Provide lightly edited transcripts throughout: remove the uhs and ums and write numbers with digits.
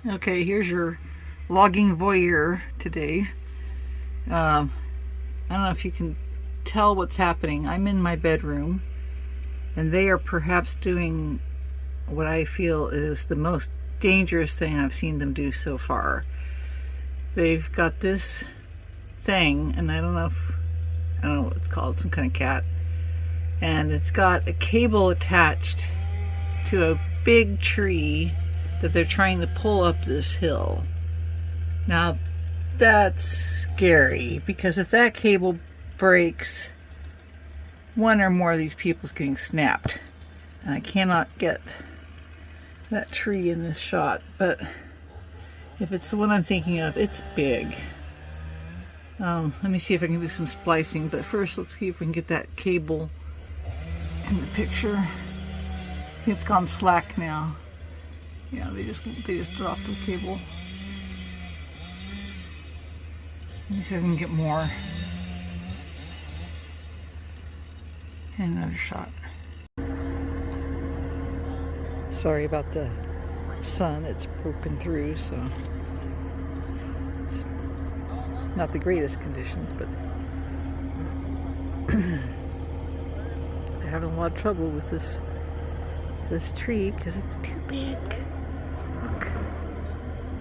Okay, here's your logging voyeur today. I don't know if you can tell what's happening. I'm in my bedroom, and they are perhaps doing what I feel is the most dangerous thing I've seen them do so far. They've got this thing, and I don't know what it's called, some kind of cat, and it's got a cable attached to a big tree that they're trying to pull up this hill. Now that's scary, because if that cable breaks, one or more of these people's getting snapped, and I cannot get that tree in this shot, but if it's the one I'm thinking of, it's big. Let me see if I can do some splicing, but first let's see if we can get that cable in the picture. I think it's gone slack now. Yeah, they just dropped the cable. Let me see if I can get more. And another shot. Sorry about the sun, it's broken through, so it's not the greatest conditions, but they're having a lot of trouble with this tree because it's too big. Look,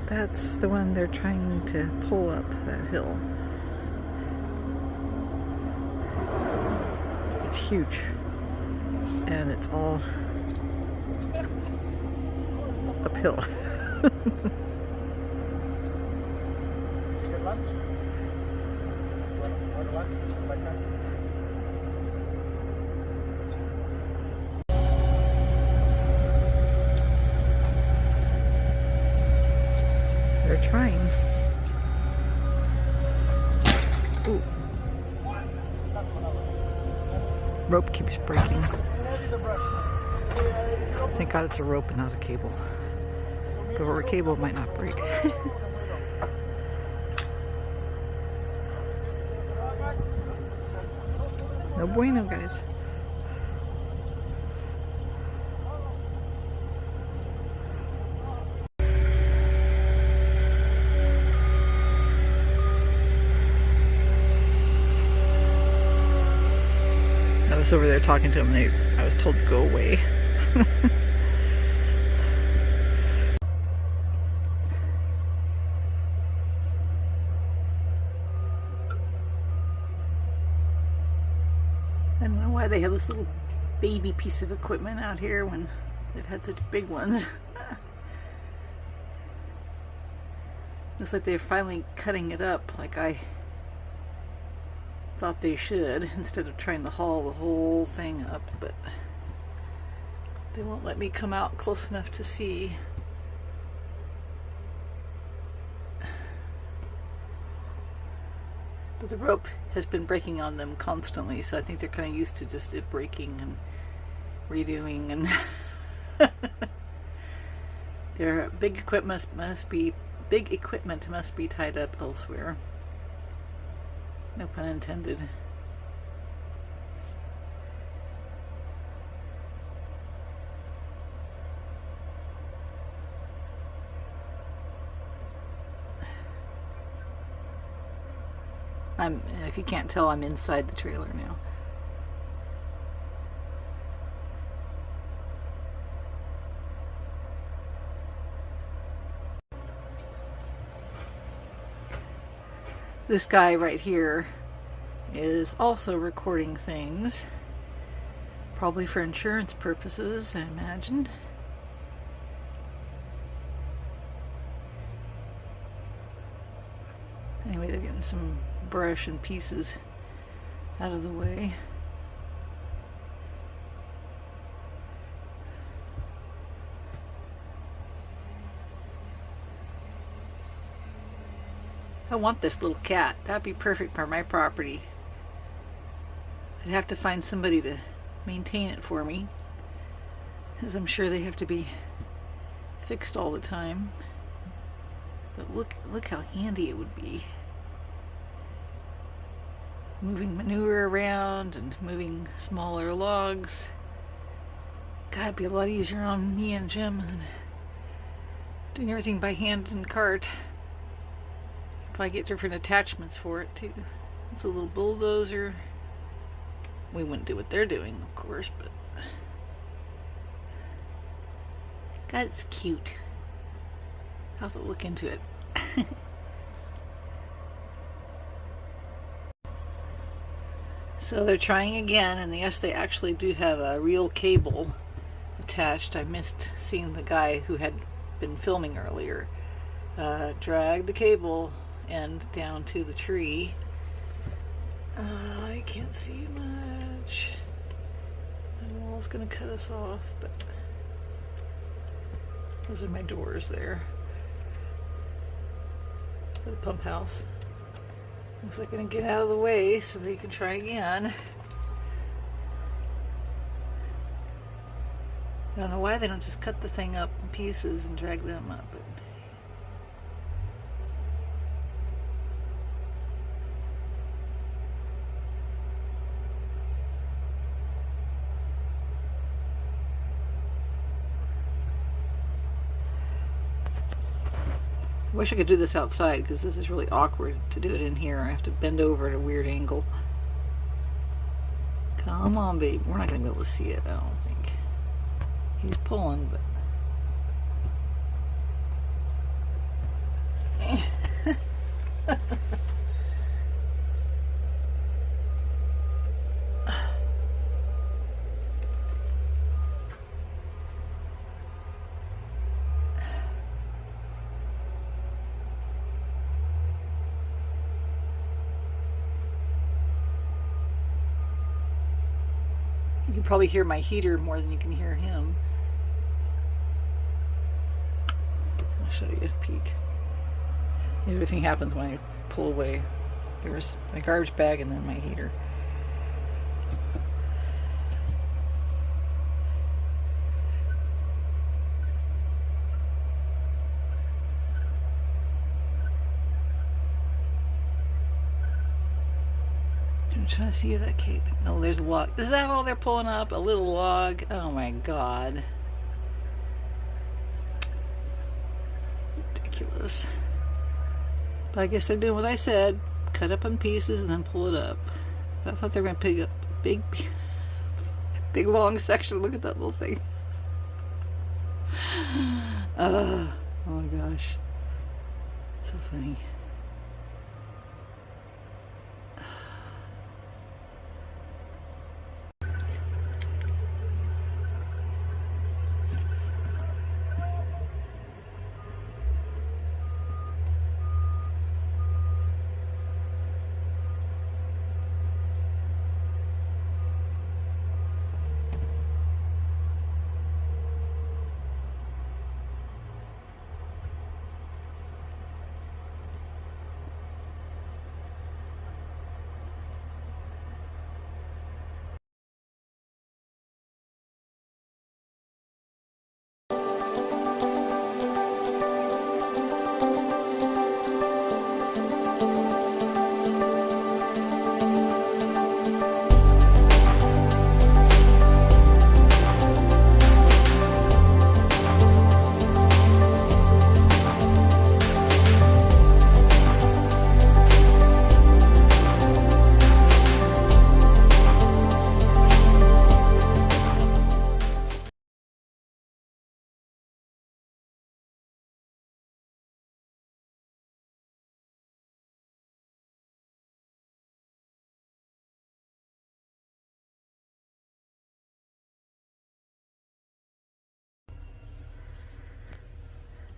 that's the one they're trying to pull up that hill. It's huge, and it's all uphill. They're trying. Ooh. Rope keeps breaking. Thank God it's a rope and not a cable. If it were a cable, it might not break. No bueno, guys. I was over there talking to them, I was told to go away. I don't know why they have this little baby piece of equipment out here when they've had such big ones. Looks like they're finally cutting it up like I thought they should, instead of trying to haul the whole thing up, but they won't let me come out close enough to see. But the rope has been breaking on them constantly, so I think they're kind of used to just it breaking and redoing, and their big equipment must be tied up elsewhere. No pun intended. If you can't tell, I'm inside the trailer now. This guy right here is also recording things, probably for insurance purposes, I imagined. Anyway, they're getting some brush and pieces out of the way. I want this little cat. That'd be perfect for my property. I'd have to find somebody to maintain it for me, because I'm sure they have to be fixed all the time. But look how handy it would be. Moving manure around and moving smaller logs. God, it'd be a lot easier on me and Jim than Doing everything by hand and cart. Probably get different attachments for it too. It's a little bulldozer. We wouldn't do what they're doing, of course, but God, it's cute. I'll have to look into it. So they're trying again, and yes, they actually do have a real cable attached. I missed seeing the guy who had been filming earlier drag the cable end down to the tree. I can't see much. The wall's gonna cut us off, but those are my doors there for the pump house. Looks like I'm gonna get out of the way so they can try again. I don't know why they don't just cut the thing up in pieces and drag them up. But I wish I could do this outside because this is really awkward to do it in here. I have to bend over at a weird angle. Come on, babe. We're not going to be able to see it, I don't think. He's pulling, but... You can probably hear my heater more than you can hear him. I'll show you a peek. Everything happens when I pull away. There was my garbage bag and then my heater. I'm trying to see that cape. Oh, there's a log. Is that all they're pulling up? A little log? Oh my God. Ridiculous. But I guess they're doing what I said. Cut up in pieces and then pull it up. But I thought they were going to pick up a big long section. Look at that little thing. Oh my gosh. So funny.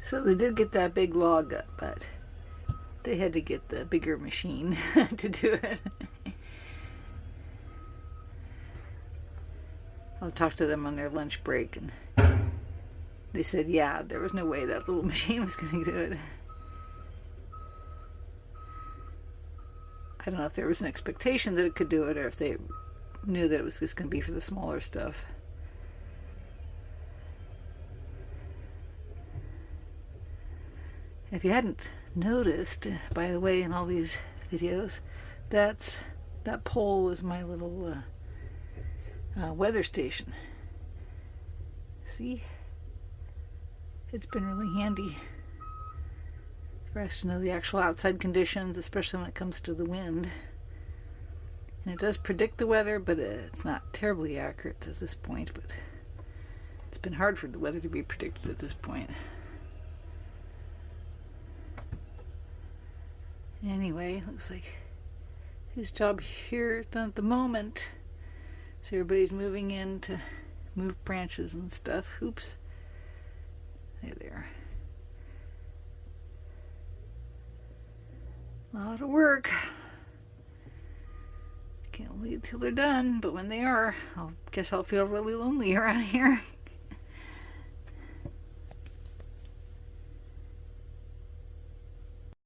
So they did get that big log up, but they had to get the bigger machine to do it. I'll talk to them on their lunch break, and they said, yeah, there was no way that little machine was going to do it. I don't know if there was an expectation that it could do it, or if they knew that it was just going to be for the smaller stuff. If you hadn't noticed, by the way, in all these videos, that pole is my little weather station. See? it's been really handy for us to know the actual outside conditions, especially when it comes to the wind. And it does predict the weather, but it's not terribly accurate at this point. But it's been hard for the weather to be predicted at this point. Anyway, looks like his job here is done at the moment. So everybody's moving in to move branches and stuff. Oops. Hey there. A lot of work. Can't wait till they're done, but when they are, I guess I'll feel really lonely around here.